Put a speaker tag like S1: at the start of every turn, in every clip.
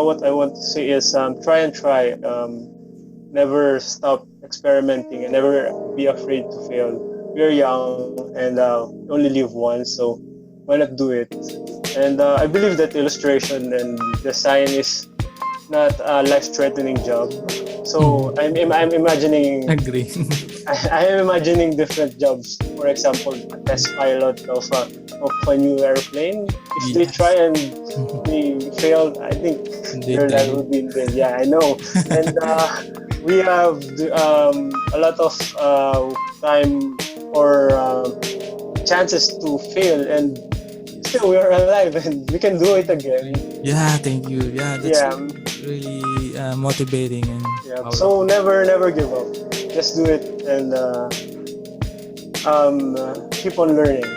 S1: what I want to say is try and try. Never stop experimenting and never be afraid to fail. We're young and only live once, so why not do it? And I believe that illustration and design is not a life-threatening job. So I'm imagining
S2: Agree.
S1: I am imagining different jobs. For example, a test pilot of a new airplane. If they
S2: Yes.
S1: try and they fail, I think
S2: They
S1: their life
S2: die.
S1: would be in vain. Yeah, I know. And we have a lot of time or chances to fail, and still we are alive and we can do it again.
S2: Yeah, thank you. Yeah, that's
S1: Yeah,
S2: really motivating and
S1: yeah.
S2: powerful.
S1: So never give up. Just do it and keep on learning.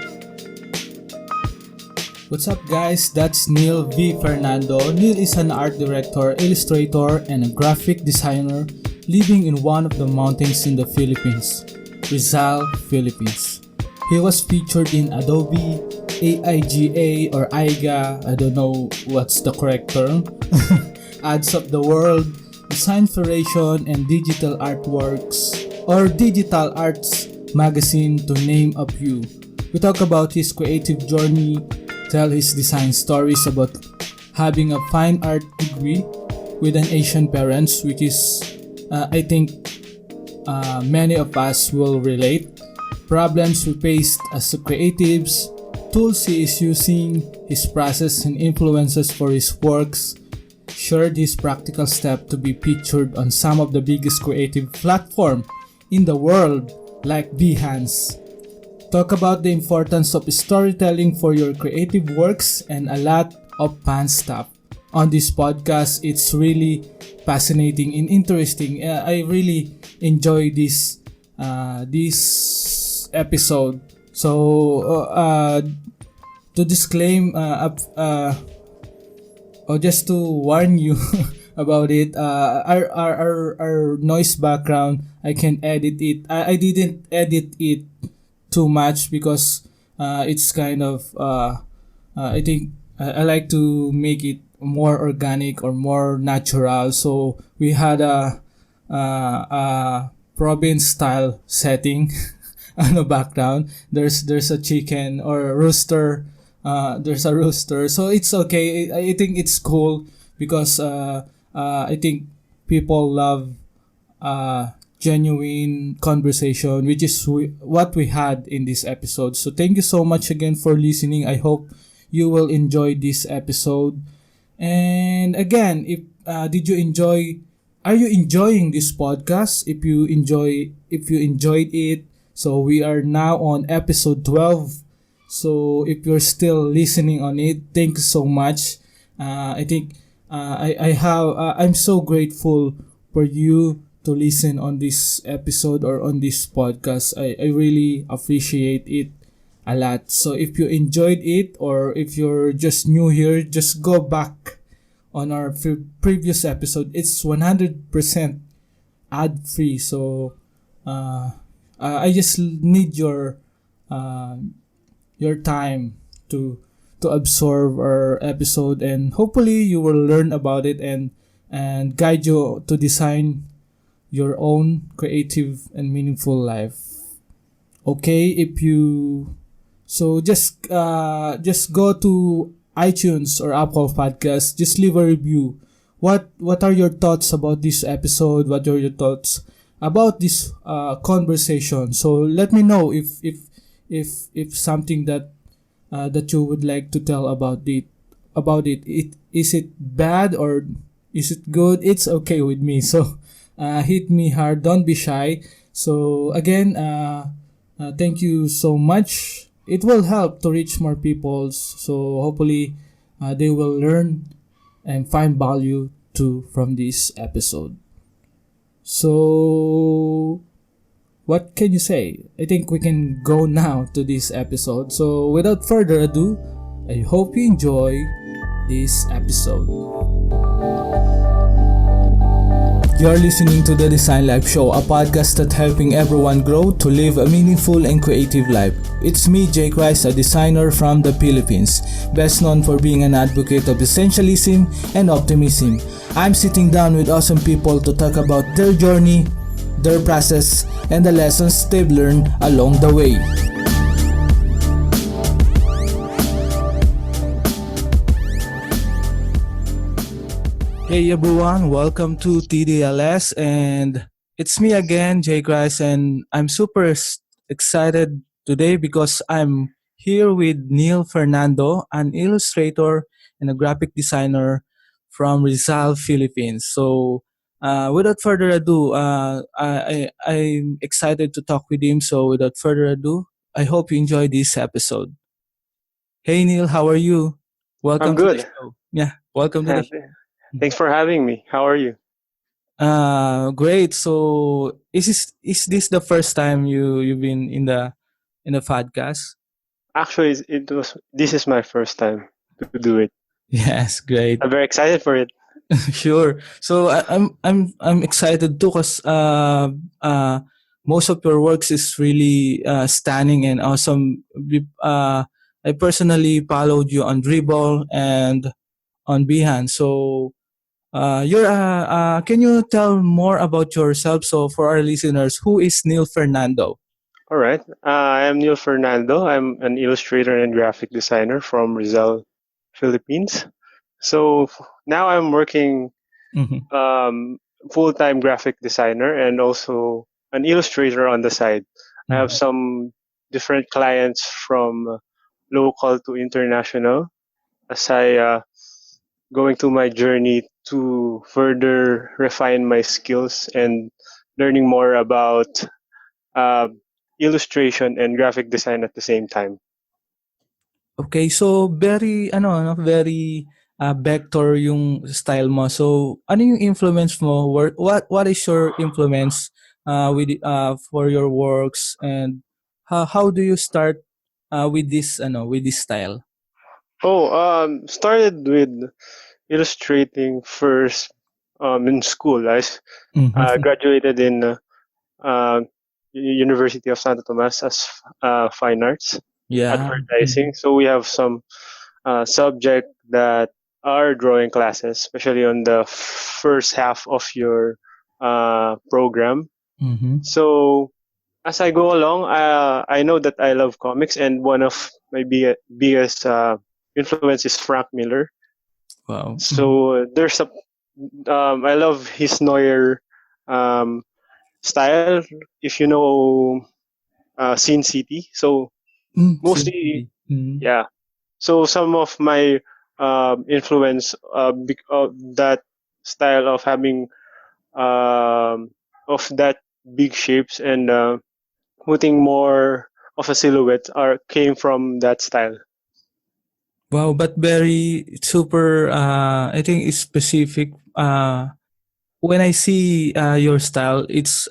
S3: What's up, guys? That's Neil V Fernando. Neil is an art director, illustrator, and a graphic designer living in one of the mountains in the Philippines, Rizal, Philippines. He was featured in Adobe, AIGA or AIGA, I don't know what's the correct term, Ads of the World, Designpiration, and Digital Artworks or Digital Arts Magazine, to name a few. We talk about his creative journey, tell his design stories about having a fine art degree with an Asian parents, which is I think many of us will relate, problems we faced as creatives, tools he is using, his process and influences for his works, shared his practical step to be featured on some of the biggest creative platform in the world like Behance. Talk about the importance of storytelling for your creative works and a lot of fun stuff. On this podcast, it's really fascinating and interesting. I really enjoy this episode. So to disclaim, or just to warn you about it, our noise background, I can edit it. I didn't edit it too much because it's kind of I think I like to make it more organic or more natural. So we had a province style setting on the background. There's a chicken or a rooster. There's a rooster, so it's okay. I think it's cool because I think people love genuine conversation, which is what we had in this episode. So thank you so much again for listening. I hope you will enjoy this episode. And again, if did you enjoy? Are you enjoying this podcast? If you enjoyed it, so we are now on episode 12. So if you're still listening on it, thank you so much. I think I'm so grateful for you to listen on this episode or on this podcast. I really appreciate it a lot. So if you enjoyed it or if you're just new here, just go back on our previous episode. It's 100% ad free. So I just need your time to absorb our episode, and hopefully you will learn about it and guide you to design your own creative and meaningful life. Okay, if you just go to iTunes or Apple Podcasts, just leave a review. What are your thoughts about this episode? What are your thoughts about this conversation? So let me know if something that you would like to tell about it. Is it bad or is it good? It's okay with me. So hit me hard. Don't be shy. So again, thank you so much. It will help to reach more people. So hopefully they will learn and find value too from this episode. So what can you say? I think we can go now to this episode. So without further ado, I hope you enjoy this episode. You're listening to the Design Life Show, a podcast that's helping everyone grow to live a meaningful and creative life. It's me, Jake Rice, a designer from the Philippines, best known for being an advocate of essentialism and optimism. I'm sitting down with awesome people to talk about their journey, their process, and the lessons they've learned along the way. Hey everyone, welcome to TDLS, and it's me again, Jay Grice, and I'm super excited today because I'm here with Neil Fernando, an illustrator and a graphic designer from Rizal, Philippines. So, without further ado, I'm excited to talk with him. So, without further ado, I hope you enjoy this episode. Hey Neil, how are you?
S1: I'm
S3: Welcome to the
S1: good.
S3: show. Yeah, welcome to the show.
S1: Thanks for having me. How are you?
S3: Great. So is this the first time you've been in the podcast?
S1: Actually, it was. This is my first time to do it.
S3: Yes, great.
S1: I'm very excited for it.
S3: Sure. So I'm excited too because most of your works is really stunning and awesome. I personally followed you on Dribble and on Behance. So can you tell more about yourself? So for our listeners, who is Neil Fernando?
S1: All right. I am Neil Fernando. I'm an illustrator and graphic designer from Rizal, Philippines. So now I'm working
S3: Mm-hmm.
S1: um, full-time graphic designer and also an illustrator on the side. I have
S3: Mm-hmm.
S1: some different clients from local to international as I going through my journey to further refine my skills and learning more about uh, illustration and graphic design at the same time.
S3: Okay, so very vector yung style mo. So ano yung influence mo? What is your influence with for your works, and how do you start with this style?
S1: Oh, started with illustrating first in school.
S3: Mm-hmm.
S1: Graduated in uh, University of Santo Tomas as fine arts
S3: Yeah. Mm-hmm.
S1: advertising. So we have some subject that are drawing classes, especially on the first half of your program.
S3: Mm-hmm.
S1: So as I go along, I know that I love comics, and one of my biggest influence is Frank Miller.
S3: Wow. Mm-hmm.
S1: So there's a I love his Neuer um, style. If you know Sin City, so mostly
S3: Simply. Mm-hmm.
S1: yeah. So some of my influence that style of having of that big shapes and putting more of a silhouette are came from that style.
S3: Wow, but very super. I think it's specific. When I see your style, it's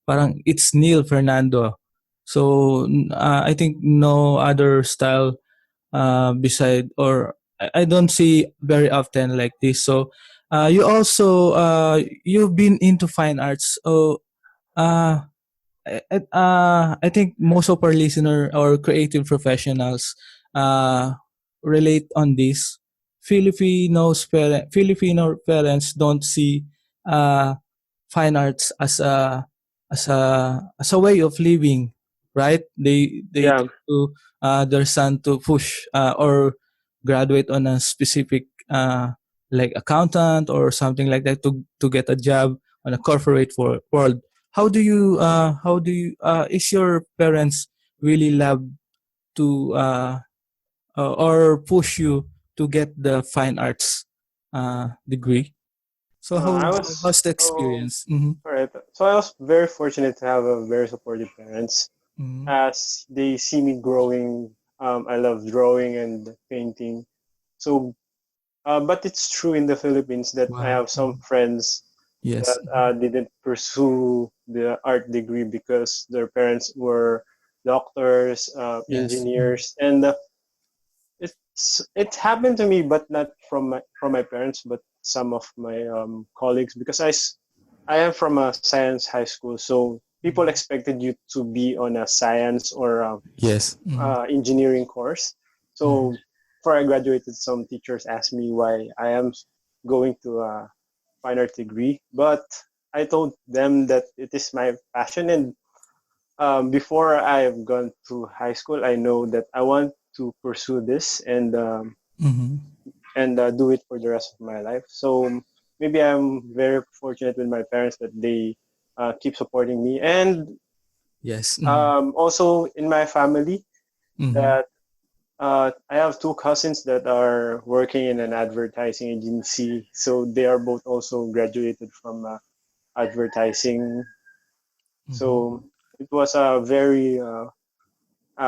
S3: parang it's Neil Fernando. So I think no other style beside, or I don't see very often like this. So you also you've been into fine arts. So uh, I think most of our listener or creative professionals uh, relate on this. Filipino parents don't see uh, fine arts as a way of living, right? They
S1: Yeah,
S3: tend to their son to push or graduate on a specific like accountant or something like that to get a job on a corporate world. How do you is your parents really love to or push you to get the fine arts degree? So
S1: I
S3: how's
S1: was
S3: the experience? Mm-hmm.
S1: all right. So I was very fortunate to have a very supportive parents.
S3: Mm-hmm.
S1: As they see me growing, I love drawing and painting. So, but it's true in the Philippines that I
S3: Wow.
S1: have some friends
S3: Yes.
S1: that didn't pursue the art degree because their parents were doctors,
S3: Yes. Mm-hmm.
S1: engineers, and it happened to me, but not from my parents, but some of my colleagues because I am from a science high school, so people expected you to be on a science or
S2: Yes. Mm-hmm.
S1: engineering course.
S2: Mm-hmm.
S1: So before I graduated, some teachers asked me why I am going to a fine art degree, but I told them that it is my passion. And before I've gone to high school, I know that I want to pursue this
S2: Mm-hmm.
S1: and do it for the rest of my life. So maybe I'm very fortunate with my parents that they keep supporting me, and
S2: Yes. Mm-hmm.
S1: also in my family
S2: Mm-hmm.
S1: that I have two cousins that are working in an advertising agency. So they are both also graduated from advertising.
S2: Mm-hmm.
S1: So it was a very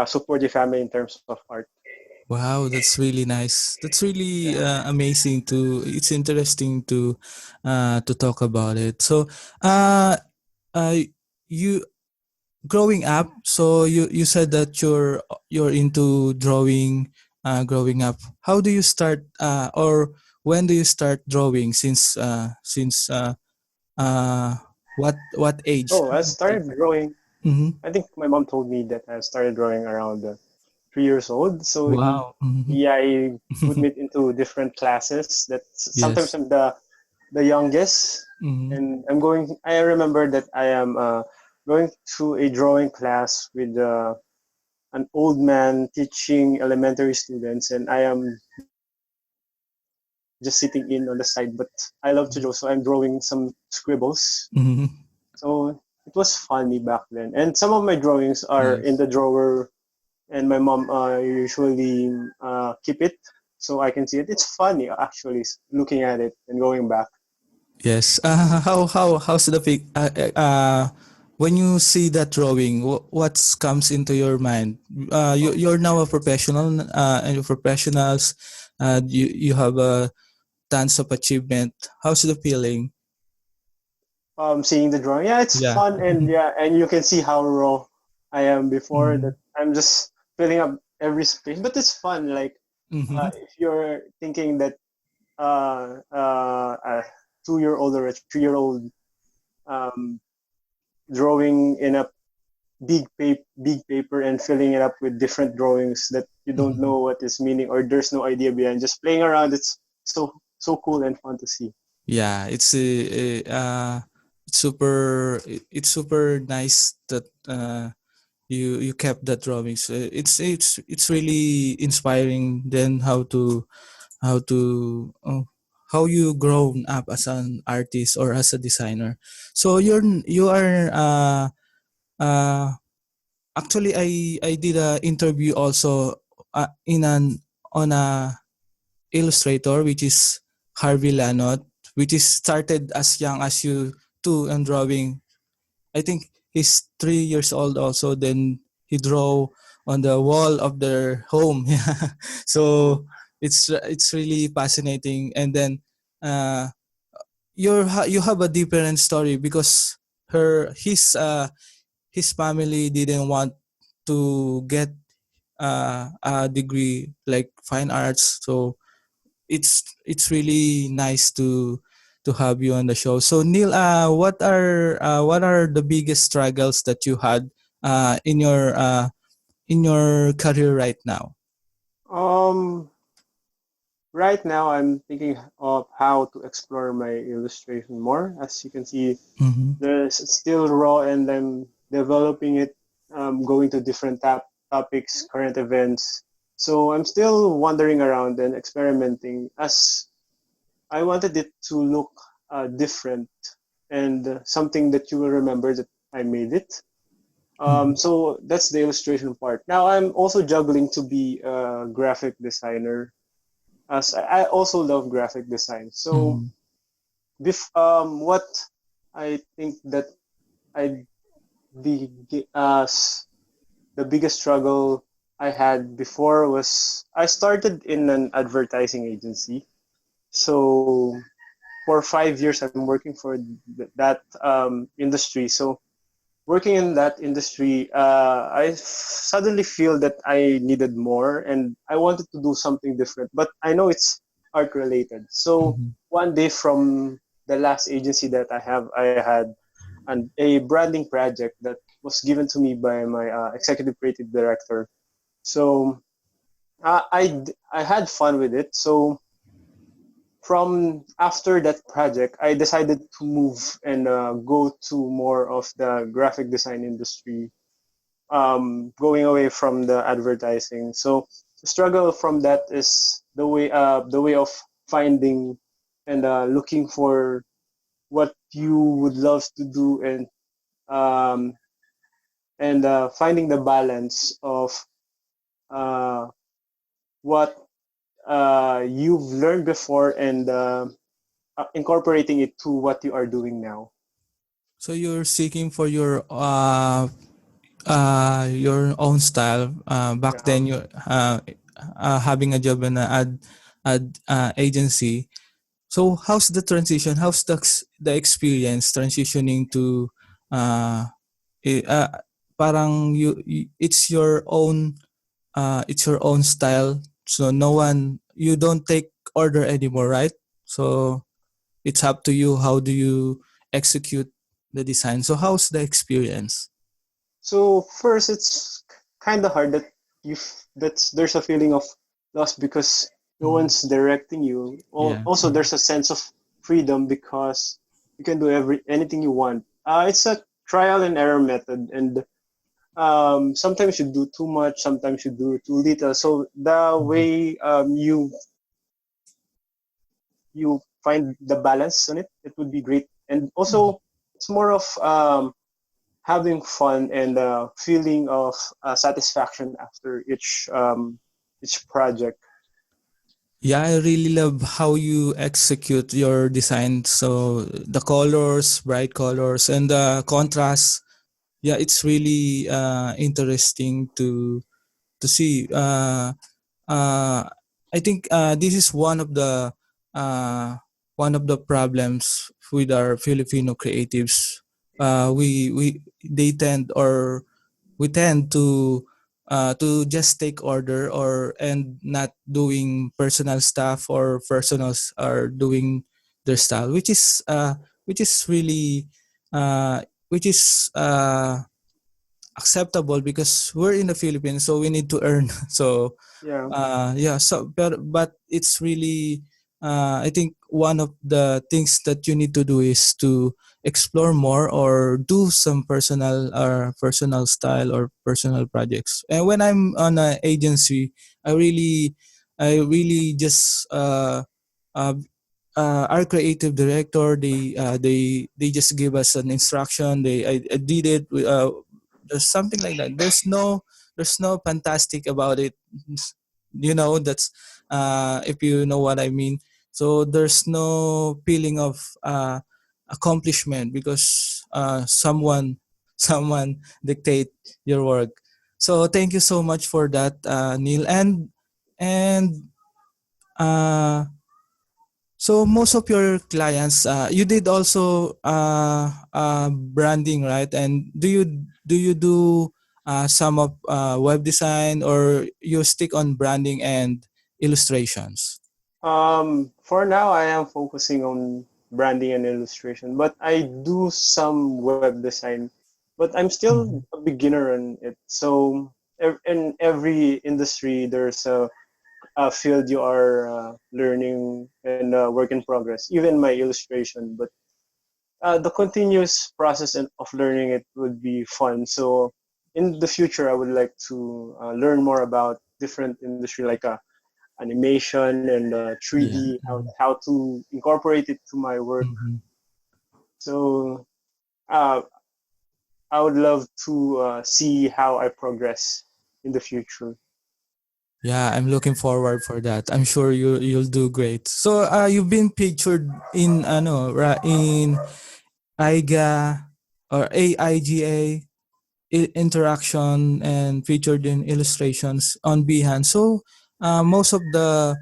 S1: supportive family in terms of art.
S2: Wow, that's really nice. That's really
S1: Yeah.
S2: amazing to. It's interesting to talk about it. So, uh, uh, you growing up. So you said that you're into drawing. Growing up, how do you start? Or when do you start drawing? Uh, what age?
S1: Oh, I started drawing.
S2: Mm-hmm.
S1: I think my mom told me that I started drawing around 3 years old. So
S2: Wow. Mm-hmm.
S1: yeah, he put me into different classes. That sometimes
S2: Yes.
S1: I'm the youngest,
S2: Mm-hmm.
S1: and I'm going. I remember that I am going to a drawing class with an old man teaching elementary students, and I am just sitting in on the side. But I love to draw, so I'm drawing some scribbles.
S2: Mm-hmm.
S1: So it was funny back then, and some of my drawings are in the
S2: Nice.
S1: drawer, and my mom usually keep it so I can see it. It's funny actually looking at it and going back.
S2: Yes. How's the pic? When you see that drawing, what comes into your mind?
S1: Oh,
S2: You're now a professional, and you're professionals. You have a tons of achievement. How's the feeling?
S1: seeing the drawing, yeah, it's
S2: Yeah.
S1: fun, and yeah, and you can see how raw I am before that.
S2: Mhm.
S1: I'm just filling up every space, but it's fun. Like
S2: Mhm.
S1: if you're thinking that a 2 year old or a 3 year old um, drawing in a big paper and filling it up with different drawings that you don't
S2: Mhm.
S1: know what is meaning or there's no idea behind, just playing around. It's so cool and fun to see.
S2: Yeah, it's super nice that you kept that drawings. It's really inspiring. Then how to how you grown up as an artist or as a designer. So you are uh actually I did a interview also in an on a illustrator, which is Harvey Lanot, which is started as young as you too and drawing. I think he's 3 years old also. Then he draw on the wall of their home. Yeah.
S1: Oh,
S2: So it's really fascinating. And then uh, you have a different story because her his family didn't want to get a degree like fine arts. So it's really nice to have you on the show. So Neil, what are the biggest struggles that you had in your career right now?
S1: um right now I'm thinking of how to explore my illustration more. As you can see,
S2: Mm-hmm.
S1: there's still raw, and I'm developing it, going to different topics, current events. So I'm still wandering around and experimenting, as I wanted it to look different and something that you will remember that I made it.
S2: Mm-hmm.
S1: So that's the illustration part. Now I'm also juggling to be a graphic designer, as I also love graphic design. So
S2: Mm-hmm.
S1: what I think that I the the biggest struggle I had before was I started in an advertising agency. So for 5 years, I'm working for that industry. So working in that industry, I suddenly feel that I needed more and I wanted to do something different. But I know it's art related. So
S2: Mm-hmm.
S1: one day from the last agency that I had a branding project that was given to me by my executive creative director. So I had fun with it. So from after that project, I decided to move and go to more of the graphic design industry, going away from the advertising. So the struggle from that is the way of finding and looking for what you would love to do um, and finding the balance of uh, what you've learned before and incorporating it to what you are doing now.
S2: So you're seeking for your own style. Back
S1: Yeah.
S2: then, you having a job in an ad agency. So how's the transition? How's the experience transitioning to uh, i- uh parang it's your own style. So no one you don't take order anymore, right? So it's up to you. How do you execute the design? So how's the experience?
S1: So first, it's kind of hard that that's there's a feeling of loss because no
S2: Mhm.
S1: one's directing you.
S2: Yeah.
S1: Also, there's a sense of freedom because you can do anything you want. It's a trial and error method, and sometimes you do too much, sometimes you do too little. So the
S2: Mhm.
S1: way you find the balance on it, it would be great. And also, it's more of having fun and feeling of satisfaction after each project.
S2: Yeah, I really love how you execute your design. So the colors, bright colors, and the contrast. Yeah, it's really interesting to see. Uh, I think this is uh, one of the problems with our Filipino creatives. We they tend or we tend to just take order or and not doing personal stuff or personals are doing their style, which is really uh, which is acceptable because we're in the Philippines, so we need to earn. So
S1: Yeah.
S2: yeah, so but it's really I think one of the things that you need to do is to explore more or do some personal style or personal projects. And when I'm on an agency, I really just uh, our creative director they just give us an instruction. I did it. There's something like that. There's no fantastic about it. That's if you know what I mean. So there's no feeling of accomplishment because someone dictate your work. So thank you so much for that, Neil. And uh, so most of your clients, you did also branding, right? And do you do some of web design or you stick on branding and illustrations?
S1: For now, I am focusing on branding and illustration, but I do some web design. But I'm still
S2: Mhm.
S1: a beginner in it. So in every industry, there's a field you are learning and work in progress. Even my illustration, but the continuous process of learning it would be fun. So in the future, I would like to learn more about different industry like animation and
S2: Yeah.
S1: 3D, how to incorporate it to my work.
S2: Mhm.
S1: So uh, I would love to see how I progress in the future.
S2: Yeah, I'm looking forward for that. I'm sure you'll do great. So you've been pictured in in AIGA or AIGA interaction and featured in illustrations on Behance. So most of the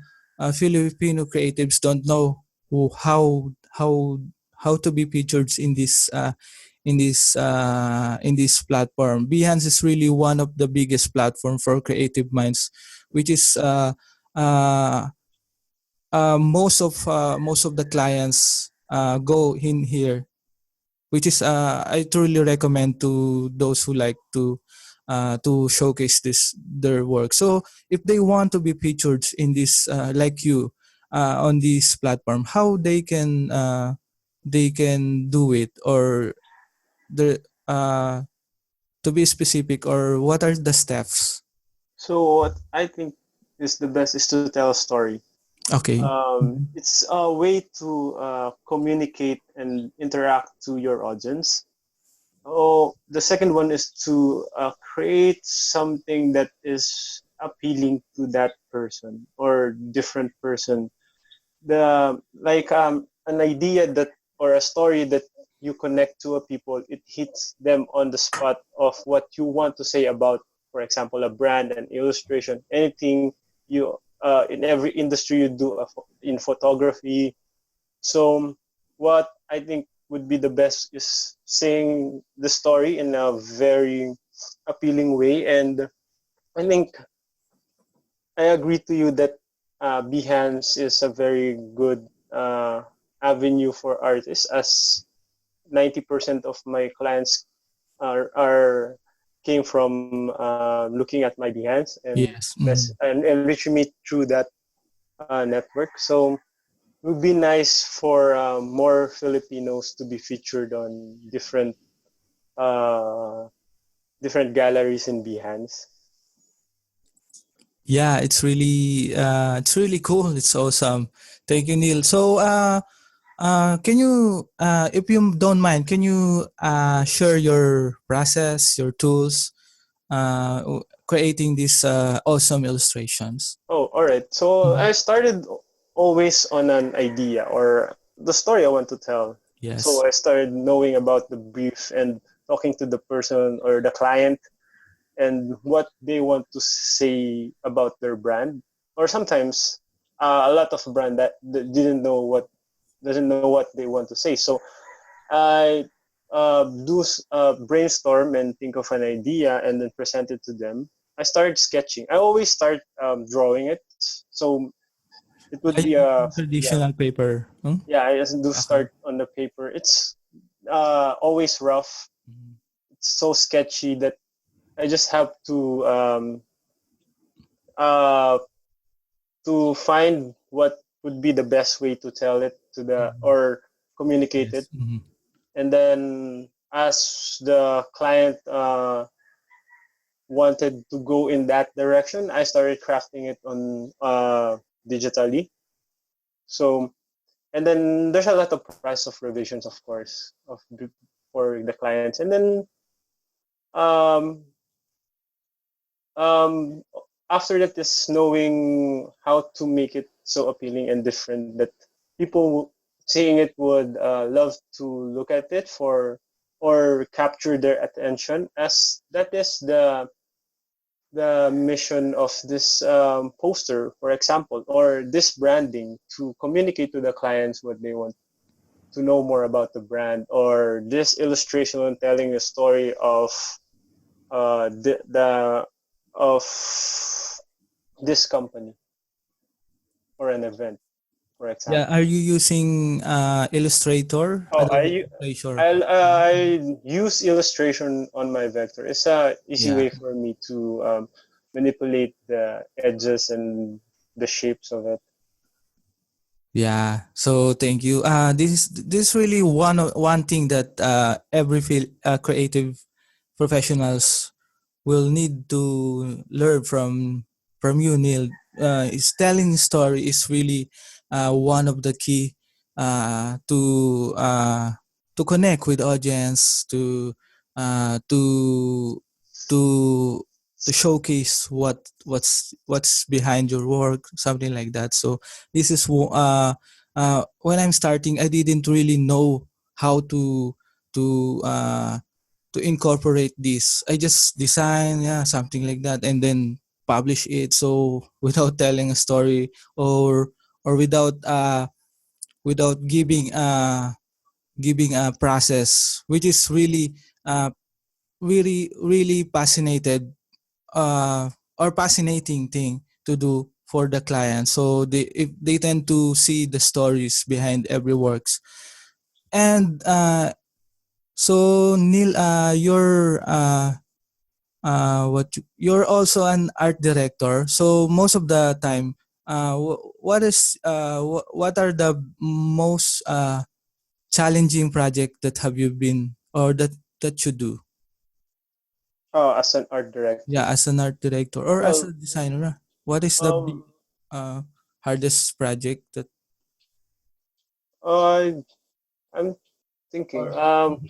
S2: Filipino creatives don't know who, how to be featured in this platform. Behance is really one of the biggest platform for creative minds, which is uh, most of the clients go in here, which is I truly recommend to those who like to showcase this their work. So if they want to be featured in this like you on this platform, how they can do it, or the to be specific, or what are the steps?
S1: So what I think is the best is to tell a story.
S2: Okay.
S1: It's a way to communicate and interact to your audience. Oh, the second one is to create something that is appealing to that person or different person. The like an idea that or a story that you connect to a people, it hits them on the spot of what you want to say about, for example, a brand, an illustration, anything you in every industry you do in photography. So what I think would be the best is saying the story in a very appealing way. And I think I agree to you that Behance is a very good avenue for artists, as 90% of my clients are came from looking at my Behance
S2: Yes.
S1: and reaching me through that network. So it would be nice for more Filipinos to be featured on uh, different galleries in Behance.
S2: Yeah, it's really cool. It's awesome. Thank you, Neil. So can you if you don't mind, can you share your process, your tools, creating these awesome illustrations?
S1: Oh, all right. So
S2: Mhm.
S1: I started always on an idea or the story I want to tell. So
S2: Yes.
S1: I started knowing about the brief and talking to the person or the client and what they want to say about their brand. Or sometimes a lot of brand that didn't know what doesn't know what they want to say. So I do brainstorm and think of an idea and then present it to them. I started sketching. I always start drawing it. So it would
S2: Yeah,
S1: be
S2: using
S1: yeah,
S2: traditional paper. Hmm?
S1: yeah. I just do
S2: Okay.
S1: start on the paper. It's always rough.
S2: Mhm.
S1: It's so sketchy that I just have uh, to find what would be the best way to tell it to the
S2: Mhm.
S1: or communicate it,
S2: Yes. Mhm.
S1: and then as the client wanted to go in that direction, I started crafting it on digitally. So and then there's a lot of process of revisions, of course, for the clients, and then um, um, after that is knowing how to make it so appealing and different that people seeing it would love to look at it for or capture their attention, as that is the mission of this poster, for example, or this branding to communicate to the clients what they want to know more about the brand, or this illustration telling a story of the of this company or an event, for
S2: Yeah.
S1: example.
S2: Are you using Illustrator,
S1: Oh,
S2: Adobe Illustrator?
S1: I use illustration on my vector. It's a easy
S2: Yeah.
S1: way for me to manipulate the edges and the shapes of it.
S2: Yeah. So thank you. This is really one thing that every creative professionals will need to learn from you, Neil. Is telling story is really one of the key to connect with audience, to to to showcase what's behind your work, something like that. So this is when I'm starting, I didn't really know how to uh, to incorporate this. I just design, yeah, something like that, and then publish it. So without telling a story, or without giving a process, which is uh really fascinated or fascinating thing to do for the client. So they if they tend to see the stories behind every works. And so Neil, you're also an art director. So most of the time, what are the most challenging project that have you been or that you do?
S1: As an art
S2: Yeah,
S1: director.
S2: as an art director or as
S1: Well,
S2: a designer, what is the big
S1: um,
S2: hardest project that?
S1: uh, I'm thinking.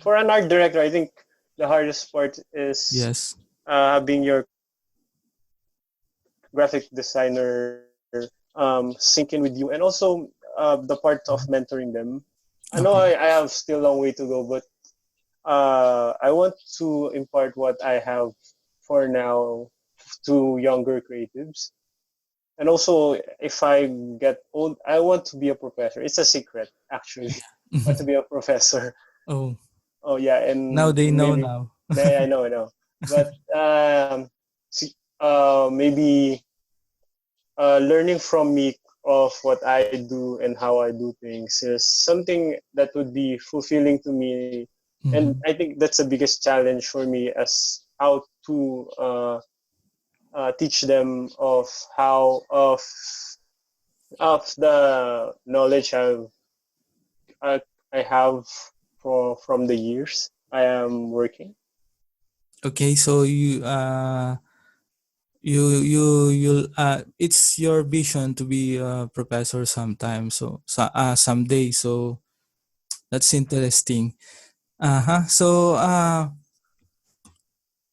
S1: For an art director, I think the hardest part is
S2: Yes.
S1: having your graphic designer sync in with you, and also the part of mentoring them. I know
S2: Okay.
S1: I have still a long way to go, but I want to impart what I have for now to younger creatives. And also, if I get old, I want to be a professor. It's a secret, actually. I want to be a professor.
S2: Oh,
S1: Oh yeah,
S2: now they
S1: and
S2: know
S1: maybe
S2: now.
S1: yeah, I know. But maybe learning from me of what I do and how I do things is something that would be fulfilling to me, and
S2: Mhm.
S1: I think that's the biggest challenge for me as how to teach them of how of the knowledge I, I have from the years I am working.
S2: Okay, so it's your vision to be a professor sometime, someday. So that's interesting. Uh-huh. So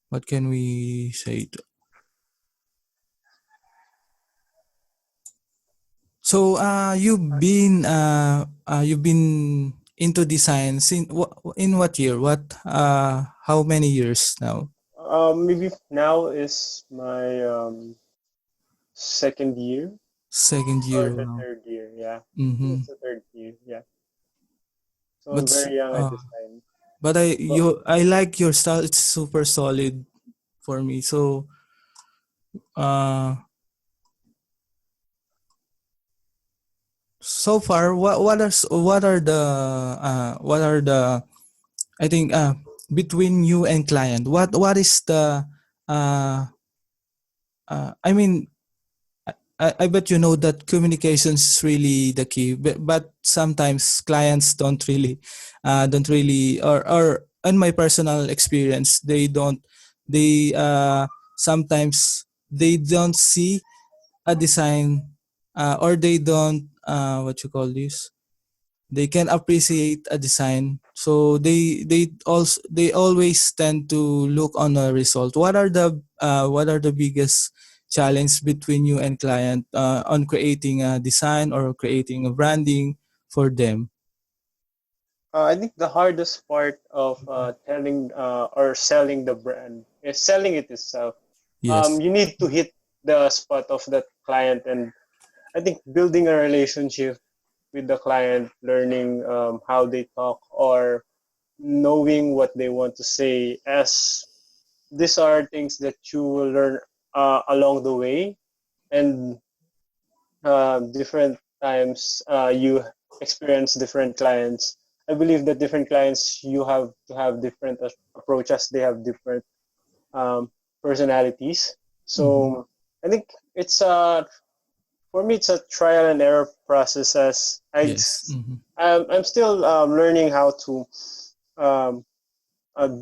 S2: what can we say? So you've been into design in what year? How many years now?
S1: Maybe now is my second year
S2: Second
S1: or
S2: year.
S1: the
S2: Wow.
S1: third year. Yeah, I think
S2: Mm-hmm.
S1: it's the third year. Yeah, so I'm
S2: But
S1: very young at this time.
S2: but
S1: But
S2: I like your style. It's super solid for me. So uh so far, what are the I think between you and client, what is the uh I mean, I bet you know that communication is really the key, but sometimes clients don't really, or in my personal experience, they sometimes they don't see a design, or they don't, what you call this, they can appreciate a design, so they always tend to look on a result. What are the biggest challenge between you and client on creating a design or creating a branding for them?
S1: I think the hardest part of telling or selling the brand is selling it itself.
S2: Yes.
S1: You need to hit the spot of that client, and I think building a relationship with the client, learning how they talk or knowing what they want to say, as these are things that you will learn along the way, and different times you experience different clients. I believe that different clients you have to have different approaches. They have different um, personalities.
S2: Mm-hmm.
S1: So I think it's for me it's a trial and error process. As
S2: Yes. Mm-hmm.
S1: I'm still learning how to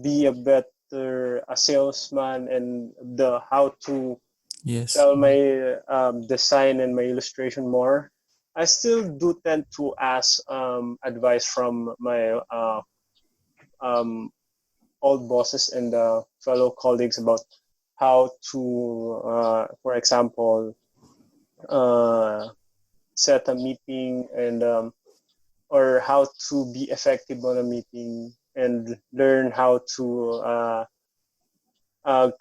S1: be a better a salesman, and the how to
S2: Yes.
S1: sell my design and my illustration more. I still do tend to ask advice from my um, old bosses and fellow colleagues about how to, for example, uh, set a meeting, and or how to be effective on a meeting, and learn how to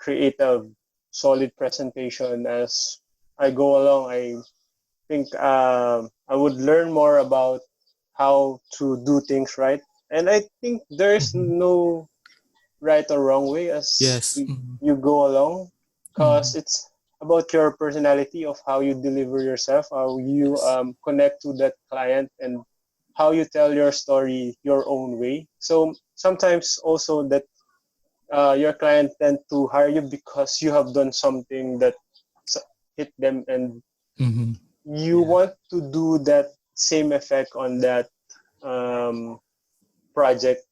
S1: create a solid presentation as I go along. I think I would learn more about how to do things right. And I think there's
S2: Mm-hmm.
S1: no right or wrong way as
S2: Yes. Mm-hmm.
S1: you go along,
S2: Mm-hmm.
S1: because it's about your personality of how you deliver yourself, how you
S2: Yes.
S1: connect to that client, and how you tell your story your own way. So sometimes also that your client tend to hire you because you have done something that hit them, and
S2: Mm-hmm.
S1: you
S2: Yeah.
S1: want to do that same effect on that um, project,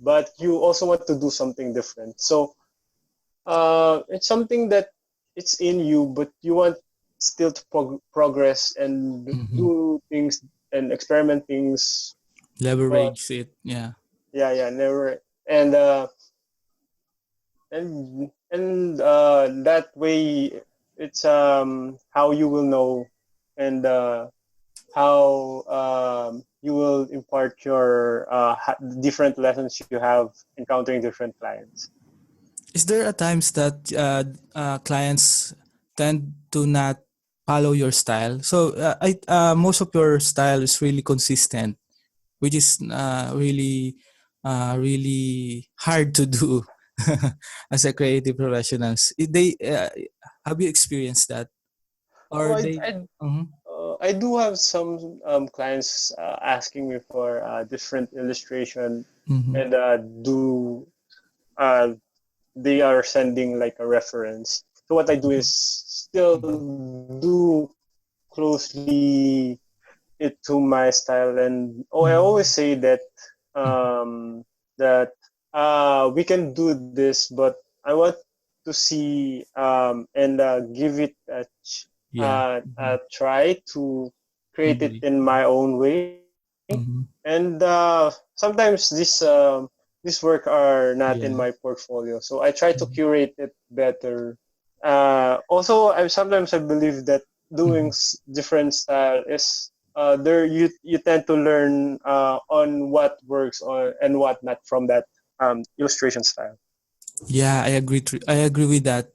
S1: but you also want to do something different. So it's something that it's in you, but you want still to progress and
S2: Mm-hmm.
S1: do things and experiment things. But
S2: Leverage it. Yeah.
S1: yeah, never. And that way, it's how you will know, and how you will impart your different lessons you have encountering different clients.
S2: Is there a times that clients tend to not follow your style? So I most of your style is really consistent, which is really hard to do as a creative professionals. They have you experienced that,
S1: Oh,
S2: or they? Mhm.
S1: I do have some clients asking me for different illustration,
S2: Mhm.
S1: and uh, they are sending like a reference. So what I do is still do closely it to my style, and I always
S2: Mhm.
S1: say that
S2: Mhm.
S1: that we can do this, but I want to see and give it
S2: Yeah.
S1: a
S2: Mhm.
S1: try to create it
S2: Agree.
S1: in my own way.
S2: Mhm.
S1: And sometimes this work are not in my
S2: Yeah.
S1: portfolio, so I try to
S2: Mhm.
S1: curate it better. Also, I believe that doing
S2: Mhm.
S1: different style is there you tend to learn on what works and what not from that illustration style.
S2: Yeah, I agree. I agree with that.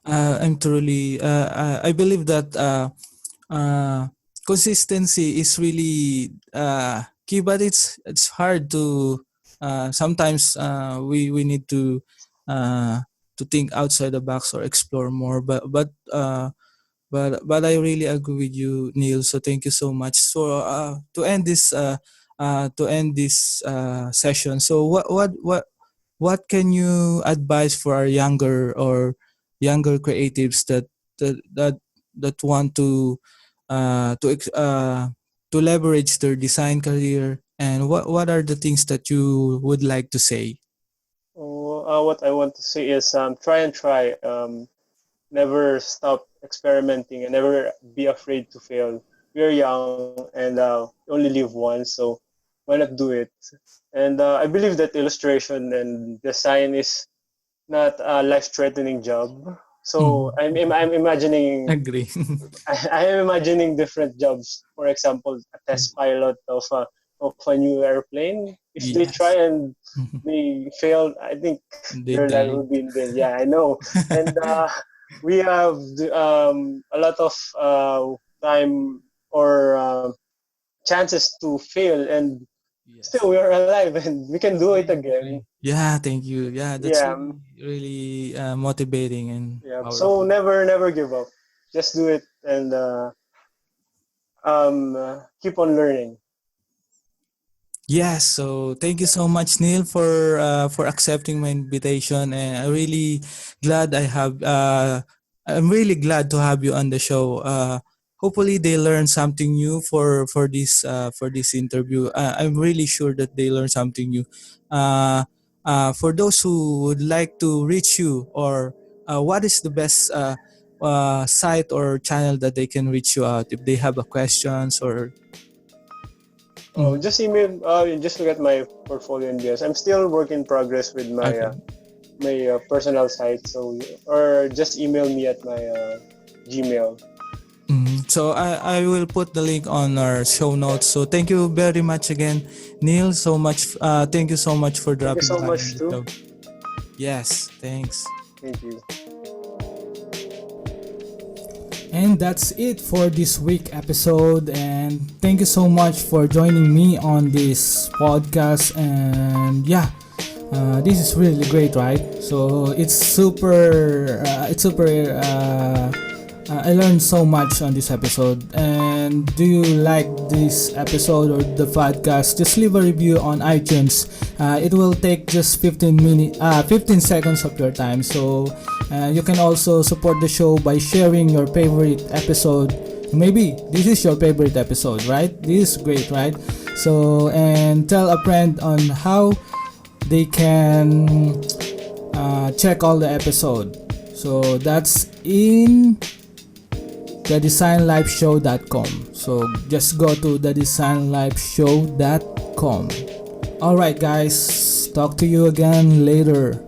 S2: I'm truly. I believe that uh, consistency is really key, but it's hard to. Sometimes we need to think outside the box or explore more. But I really agree with you, Neil. So thank you so much. So to end this session. So what can you advise for our younger creatives that want uh, to ex- uh, to leverage their design career, and what are the things that you would like to say?
S1: What I want to say is try and try. Never stop experimenting and never be afraid to fail. We're young and only live once, so why not do it? And I believe that illustration and design is not a life-threatening job. So
S2: Mhm.
S1: I'm imagining
S2: Agree.
S1: I am imagining different jobs. For example, a test pilot of a new airplane. If they try
S2: Yes.
S1: and
S2: Mhm.
S1: they fail, I think
S2: They
S1: their life
S2: died.
S1: will be in vain. Yeah, I know. And we have a lot of time or chances to fail, and
S2: Yes.
S1: still we are alive and we can do
S2: I
S1: it again.
S2: agree. Yeah, thank you. Yeah, that's
S1: Yeah,
S2: really motivating and
S1: yeah. So
S2: powerful.
S1: never give up. Just do it and keep on learning.
S2: Yes, so thank you so much, Neil, for accepting my invitation, and I'm really glad to have you on the show. Hopefully, they learn something new for this interview. I'm really sure that they learn something new. Uh, for those who would like to reach you, or what is the best site or channel that they can reach you out if they have a questions or.
S1: Oh,
S2: Mhm.
S1: just email. Just look at my portfolio in BS. I'm still work in progress with
S2: Okay.
S1: my personal site. So or just email me at my Gmail.
S2: So I will put the link on our show notes. So thank you very much again, Neil. Thank you so much for
S1: Thank you
S2: dropping
S1: so
S2: by on
S1: much
S2: the
S1: too.
S2: show. Yes, thanks.
S1: Thank you.
S3: And that's it for this week episode. And thank you so much for joining me on this podcast. And yeah, this is really great, right? So it's super. I learned so much on this episode, and And do you like this episode or the podcast? Just leave a review on iTunes. It will take just 15 seconds of your time. So you can also support the show by sharing your favorite episode. Maybe this is your favorite episode, right? This is great, right? So, and tell a friend on how they can check all the episode. So that's in thedesignlifeshow.com. So just go to thedesignlifeshow.com. Alright guys, talk to you again later.